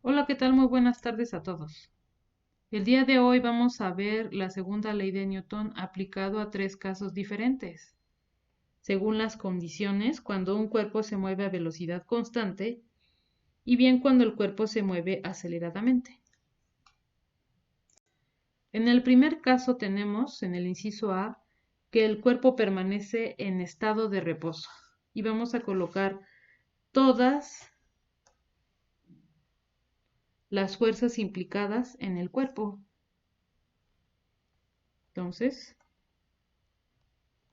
Hola, ¿qué tal? Muy buenas tardes a todos. El día de hoy vamos a ver la segunda ley de Newton aplicado a tres casos diferentes. Según las condiciones, cuando un cuerpo se mueve a velocidad constante y bien cuando el cuerpo se mueve aceleradamente. En el primer caso tenemos, en el inciso A, que el cuerpo permanece en estado de reposo y vamos a colocar todas las fuerzas implicadas en el cuerpo. Entonces,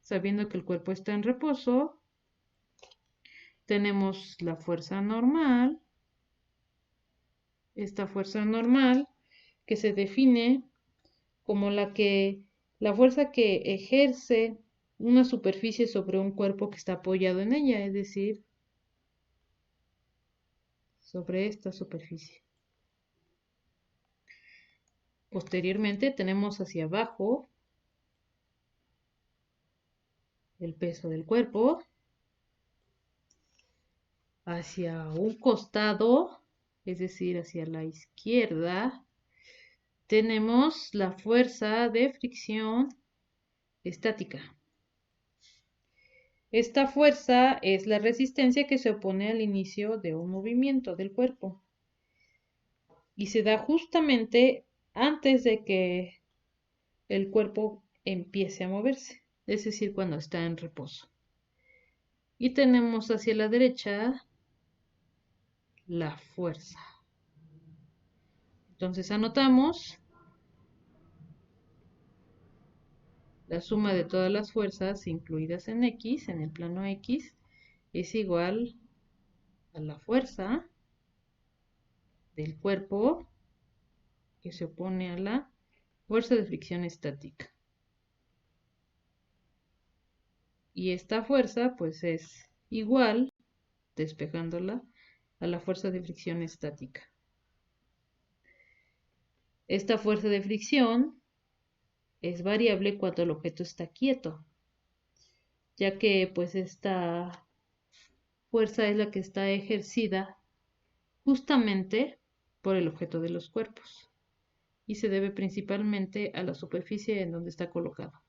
sabiendo que el cuerpo está en reposo, tenemos la fuerza normal, esta fuerza normal que se define como la fuerza que ejerce una superficie sobre un cuerpo que está apoyado en ella, es decir, sobre esta superficie. Posteriormente tenemos hacia abajo el peso del cuerpo, hacia un costado, es decir, hacia la izquierda, tenemos la fuerza de fricción estática. Esta fuerza es la resistencia que se opone al inicio de un movimiento del cuerpo y se da justamente antes de que el cuerpo empiece a moverse, es decir, cuando está en reposo. Y tenemos hacia la derecha la fuerza. Entonces anotamos la suma de todas las fuerzas incluidas en X, en el plano X, es igual a la fuerza del cuerpo que se opone a la fuerza de fricción estática. Y esta fuerza pues es igual, despejándola, a la fuerza de fricción estática. Esta fuerza de fricción es variable cuando el objeto está quieto, ya que pues esta fuerza es la que está ejercida justamente por el objeto de los cuerpos y se debe principalmente a la superficie en donde está colocado.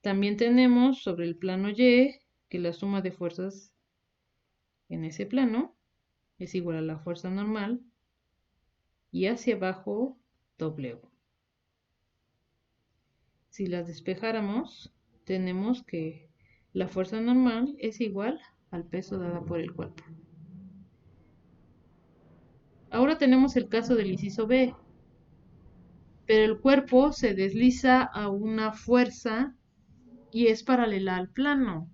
También tenemos sobre el plano Y que la suma de fuerzas en ese plano es igual a la fuerza normal y hacia abajo W. Si las despejáramos, tenemos que la fuerza normal es igual al peso dado por el cuerpo. Ahora tenemos el caso del inciso B, pero el cuerpo se desliza a una fuerza y es paralela al plano.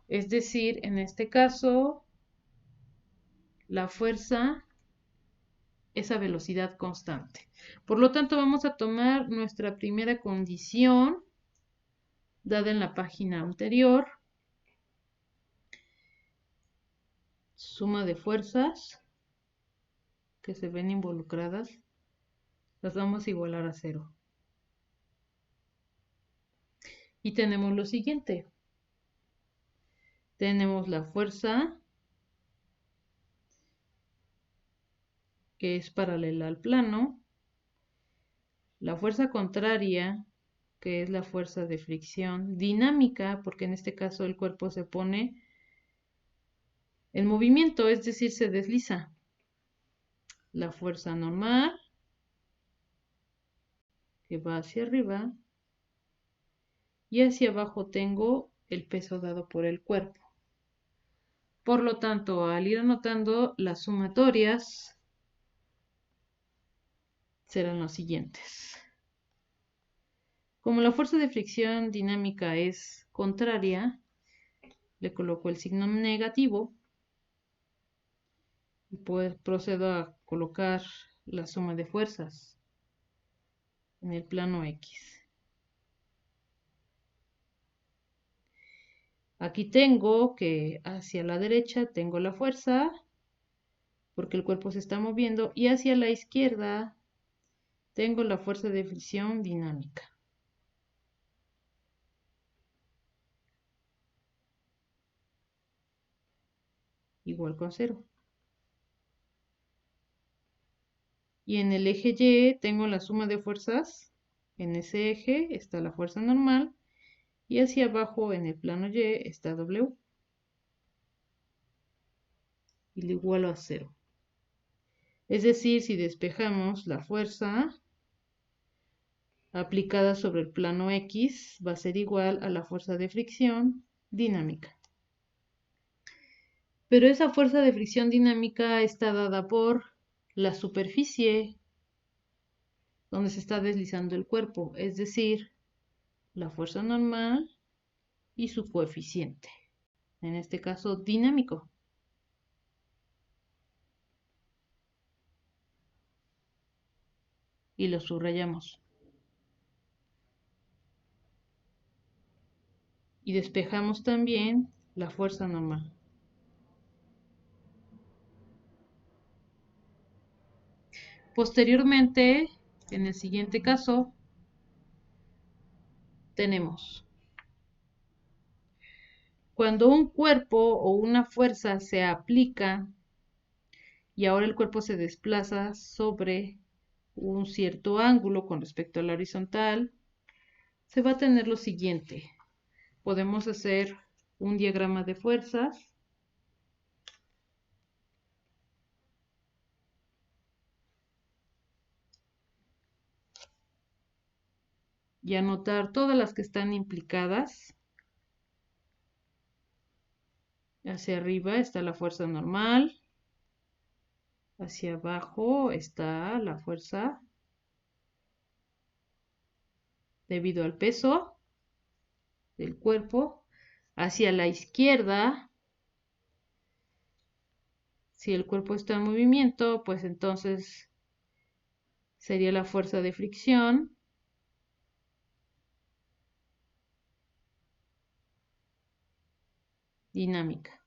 Es decir, en este caso, la fuerza es a velocidad constante. Por lo tanto, vamos a tomar nuestra primera condición dada en la página anterior. Suma de fuerzas que se ven involucradas, las vamos a igualar a cero. Y tenemos lo siguiente. Tenemos la fuerza que es paralela al plano, la fuerza contraria, que es la fuerza de fricción dinámica, porque en este caso el cuerpo se pone en movimiento, es decir, se desliza. La fuerza normal, que va hacia arriba, y hacia abajo tengo el peso dado por el cuerpo. Por lo tanto, al ir anotando las sumatorias, serán los siguientes. Como la fuerza de fricción dinámica es contraria, le coloco el signo negativo y pues procedo a colocar la suma de fuerzas en el plano X. Aquí tengo que hacia la derecha tengo la fuerza porque el cuerpo se está moviendo y hacia la izquierda tengo la fuerza de fricción dinámica. igual con 0. Y en el eje Y tengo la suma de fuerzas. En ese eje está la fuerza normal. Y hacia abajo en el plano Y está W. Y le igualo a 0. Es decir, si despejamos la fuerza aplicada sobre el plano X, va a ser igual a la fuerza de fricción dinámica. Pero esa fuerza de fricción dinámica está dada por la superficie donde se está deslizando el cuerpo, es decir, la fuerza normal y su coeficiente, en este caso dinámico. Y lo subrayamos. Y despejamos también la fuerza normal. Posteriormente, en el siguiente caso, tenemos cuando un cuerpo o una fuerza se aplica y ahora el cuerpo se desplaza sobre un cierto ángulo con respecto a la horizontal, se va a tener lo siguiente. Podemos hacer un diagrama de fuerzas. Y anotar todas las que están implicadas. Hacia arriba está la fuerza normal. Hacia abajo está la fuerza debido al peso del cuerpo. Hacia la izquierda, si el cuerpo está en movimiento, pues entonces sería la fuerza de fricción. Dinámica.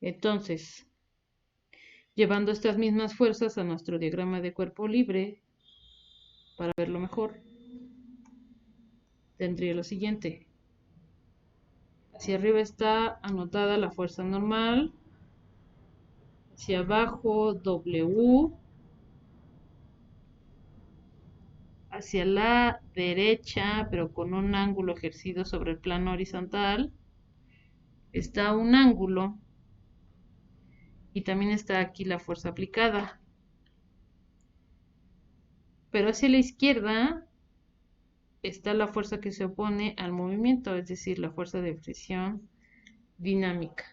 Entonces, llevando estas mismas fuerzas a nuestro diagrama de cuerpo libre, para verlo mejor, tendría lo siguiente. Hacia arriba está anotada la fuerza normal. Hacia abajo W. Hacia la derecha, pero con un ángulo ejercido sobre el plano horizontal, está un ángulo. Y también está aquí la fuerza aplicada. Pero hacia la izquierda está la fuerza que se opone al movimiento, es decir, la fuerza de fricción dinámica.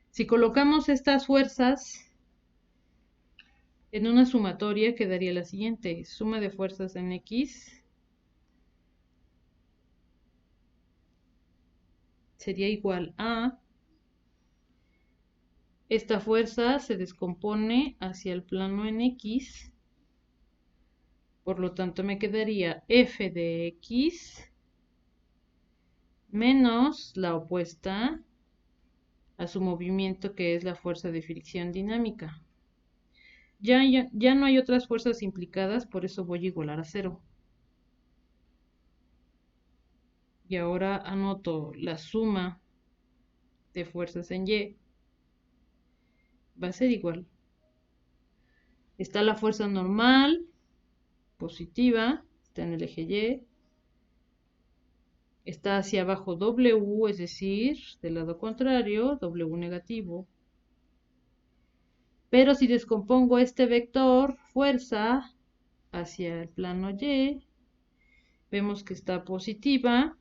Si colocamos estas fuerzas en una sumatoria, quedaría la siguiente: suma de fuerzas en X sería igual a, esta fuerza se descompone hacia el plano en X, por lo tanto me quedaría F de X menos la opuesta a su movimiento, que es la fuerza de fricción dinámica. Ya no hay otras fuerzas implicadas, por eso voy a igualar a 0. Y ahora anoto la suma de fuerzas en Y. Va a ser igual. Está la fuerza normal, positiva, está en el eje Y. Está hacia abajo W, es decir, del lado contrario, W negativo. Pero si descompongo este vector, fuerza, hacia el plano Y, vemos que está positiva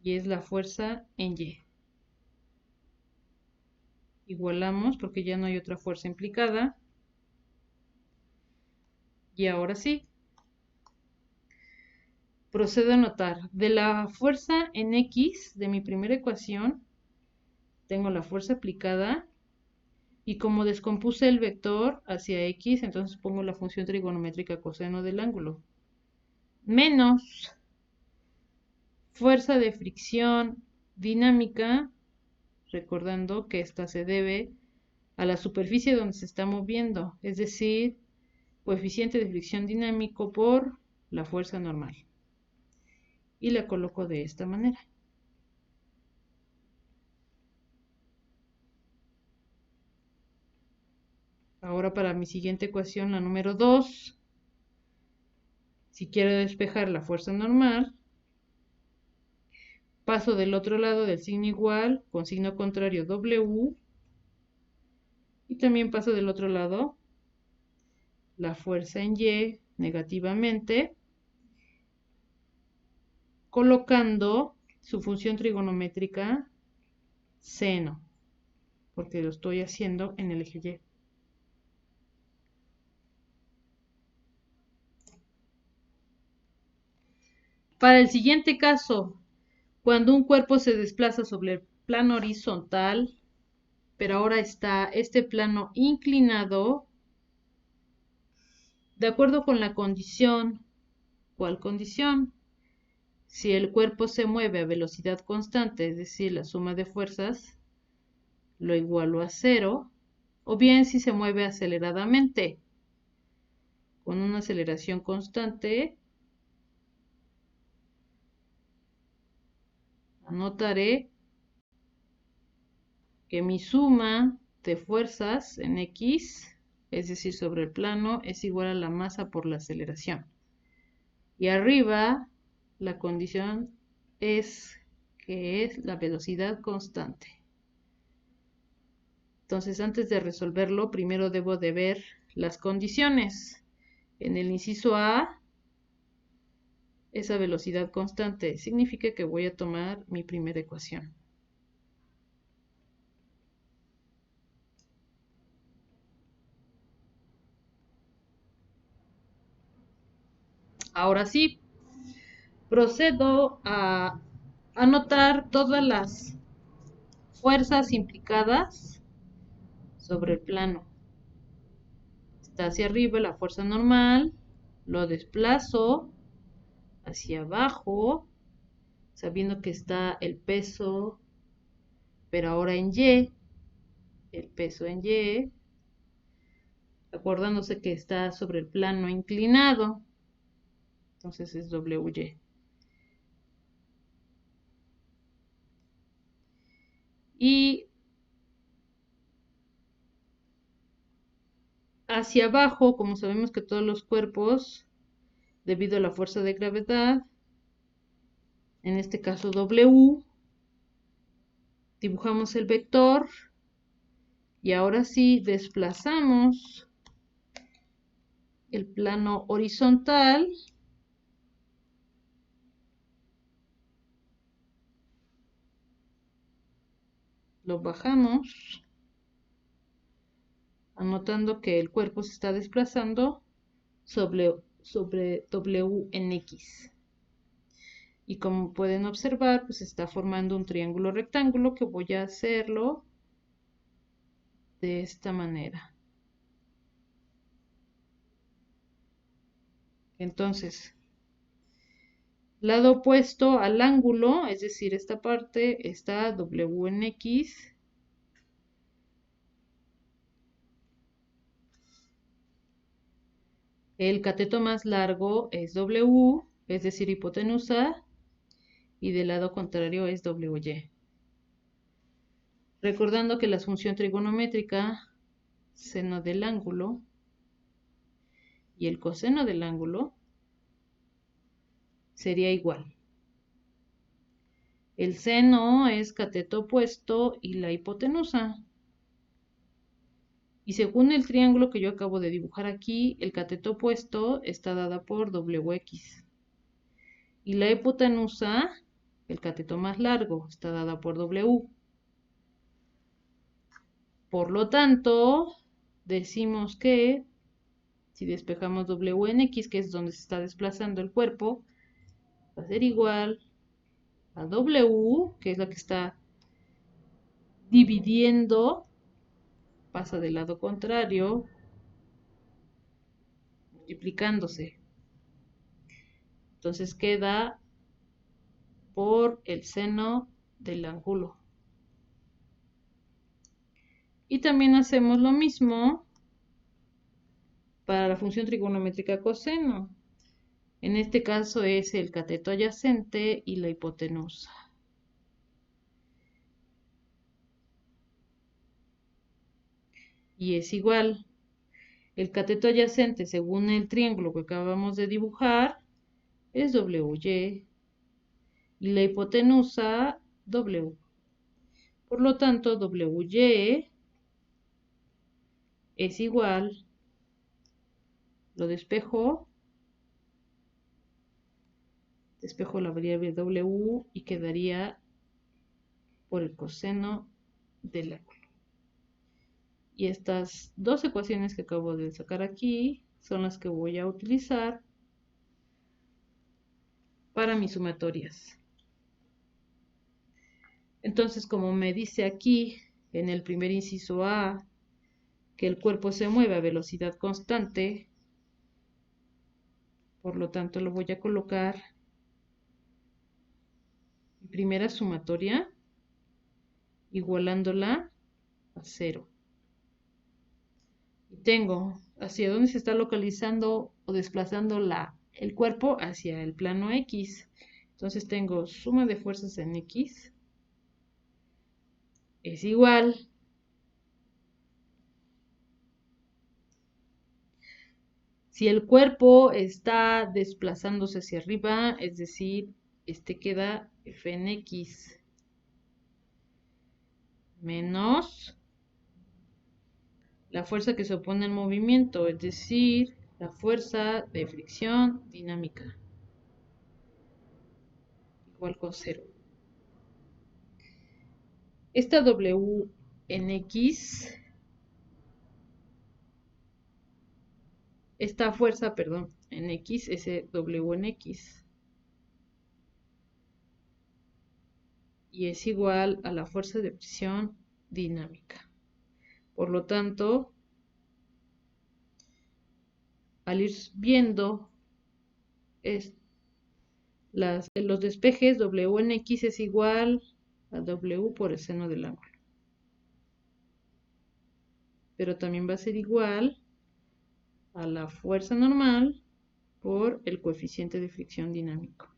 y es la fuerza en Y. Igualamos porque ya no hay otra fuerza implicada. Y ahora sí, procedo a notar, de la fuerza en X de mi primera ecuación, tengo la fuerza aplicada, y como descompuse el vector hacia X, entonces pongo la función trigonométrica coseno del ángulo, menos fuerza de fricción dinámica, recordando que esta se debe a la superficie donde se está moviendo, es decir, coeficiente de fricción dinámico por la fuerza normal. Y la coloco de esta manera. Ahora para mi siguiente ecuación, la número 2, si quiero despejar la fuerza normal, paso del otro lado del signo igual con signo contrario W, y también paso del otro lado la fuerza en Y negativamente, colocando su función trigonométrica seno, porque lo estoy haciendo en el eje Y. Para el siguiente caso, cuando un cuerpo se desplaza sobre el plano horizontal, pero ahora está este plano inclinado, de acuerdo con la condición. ¿Cuál condición? Si el cuerpo se mueve a velocidad constante, es decir, la suma de fuerzas, lo igualo a 0, o bien si se mueve aceleradamente, con una aceleración constante, anotaré que mi suma de fuerzas en X, es decir, sobre el plano, es igual a la masa por la aceleración. Y arriba, la condición es que es la velocidad constante. Entonces, antes de resolverlo, primero debo de ver las condiciones. En el inciso A, esa velocidad constante significa que voy a tomar mi primera ecuación. Ahora sí, procedo a anotar todas las fuerzas implicadas sobre el plano. Está hacia arriba la fuerza normal, lo desplazo hacia abajo, sabiendo que está el peso, pero ahora en Y, el peso en Y, acordándose que está sobre el plano inclinado, entonces es WY. Y hacia abajo, como sabemos que todos los cuerpos, debido a la fuerza de gravedad, en este caso W, dibujamos el vector y ahora sí desplazamos el plano horizontal lo bajamos, anotando que el cuerpo se está desplazando sobre W en X. Y como pueden observar, pues está formando un triángulo rectángulo que voy a hacerlo de esta manera. Entonces, lado opuesto al ángulo, es decir, esta parte está W en X. El cateto más largo es W, es decir, hipotenusa, y del lado contrario es WY. Recordando que la función trigonométrica, seno del ángulo y el coseno del ángulo, sería igual. El seno es cateto opuesto y la hipotenusa. Y según el triángulo que yo acabo de dibujar aquí, el cateto opuesto está dada por WX. Y la hipotenusa, el cateto más largo, está dada por W. Por lo tanto, decimos que si despejamos W en X, que es donde se está desplazando el cuerpo, va a ser igual a W, que es la que está dividiendo, pasa del lado contrario, multiplicándose. Entonces queda por el seno del ángulo. Y también hacemos lo mismo para la función trigonométrica coseno. En este caso es el cateto adyacente y la hipotenusa. Y es igual. El cateto adyacente, según el triángulo que acabamos de dibujar, es WY y la hipotenusa W. Por lo tanto, WY es igual, lo despejo la variable W y quedaría por el coseno del ángulo. Y estas dos ecuaciones que acabo de sacar aquí son las que voy a utilizar para mis sumatorias. Entonces, como me dice aquí en el primer inciso A que el cuerpo se mueve a velocidad constante, por lo tanto lo voy a colocar en primera sumatoria igualándola a 0. Y tengo hacia dónde se está localizando o desplazando el cuerpo hacia el plano X. Entonces tengo suma de fuerzas en X es igual si el cuerpo está desplazándose hacia arriba, es decir, este queda F en X menos la fuerza que se opone al movimiento, es decir, la fuerza de fricción dinámica, igual con 0. Esta W en X, esta fuerza, perdón, en X, ese W en X, y es igual a la fuerza de fricción dinámica. Por lo tanto, al ir viendo los despejes, W en X es igual a W por el seno del ángulo. Pero también va a ser igual a la fuerza normal por el coeficiente de fricción dinámico.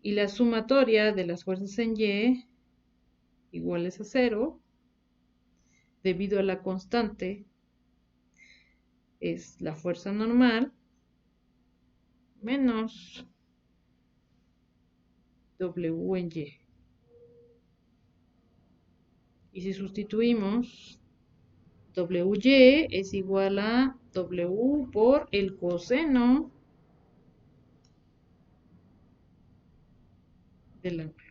Y la sumatoria de las fuerzas en Y iguales a 0, debido a la constante, es la fuerza normal menos W en Y. Y si sustituimos, WY es igual a W por el coseno del ángulo.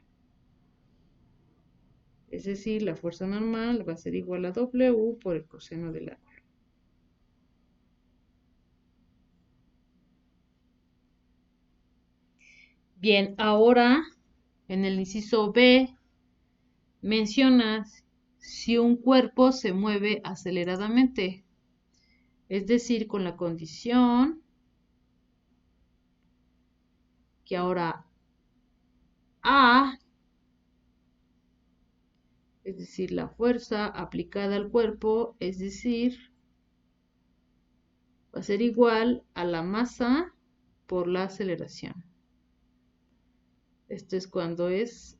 Es decir, la fuerza normal va a ser igual a W por el coseno del ángulo. Bien, ahora en el inciso B menciona si un cuerpo se mueve aceleradamente, es decir, con la condición que ahora A, es decir, la fuerza aplicada al cuerpo, es decir, va a ser igual a la masa por la aceleración. Esto es cuando es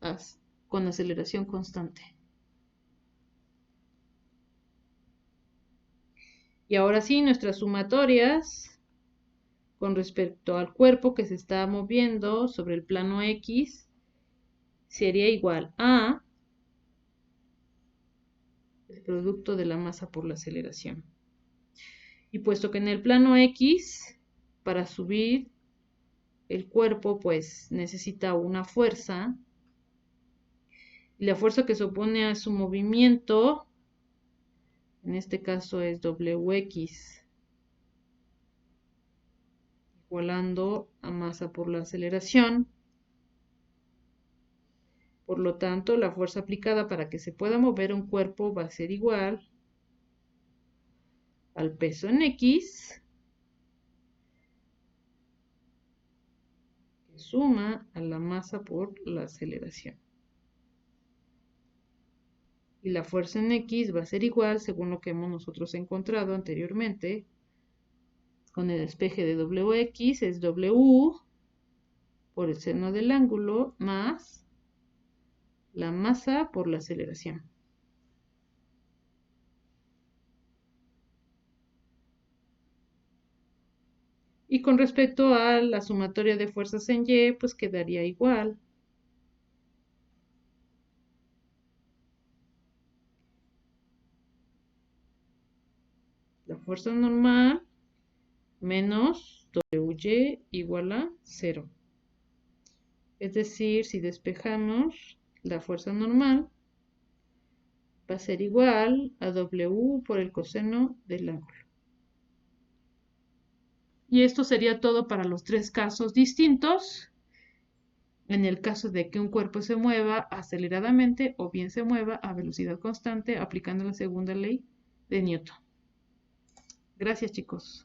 con aceleración constante. Y ahora sí, nuestras sumatorias con respecto al cuerpo que se está moviendo sobre el plano X sería igual a el producto de la masa por la aceleración. Y puesto que en el plano X, para subir el cuerpo, pues necesita una fuerza, y la fuerza que se opone a su movimiento, en este caso es WX, igualando a masa por la aceleración. Por lo tanto, la fuerza aplicada para que se pueda mover un cuerpo va a ser igual al peso en X, que suma a la masa por la aceleración. Y la fuerza en X va a ser igual, según lo que hemos nosotros encontrado anteriormente, con el despeje de WX, es W por el seno del ángulo más la masa por la aceleración. Y con respecto a la sumatoria de fuerzas en Y, pues quedaría igual. La fuerza normal menos WY igual a 0. Es decir, si despejamos, la fuerza normal va a ser igual a W por el coseno del ángulo. Y esto sería todo para los tres casos distintos. En el caso de que un cuerpo se mueva aceleradamente o bien se mueva a velocidad constante aplicando la segunda ley de Newton. Gracias, chicos.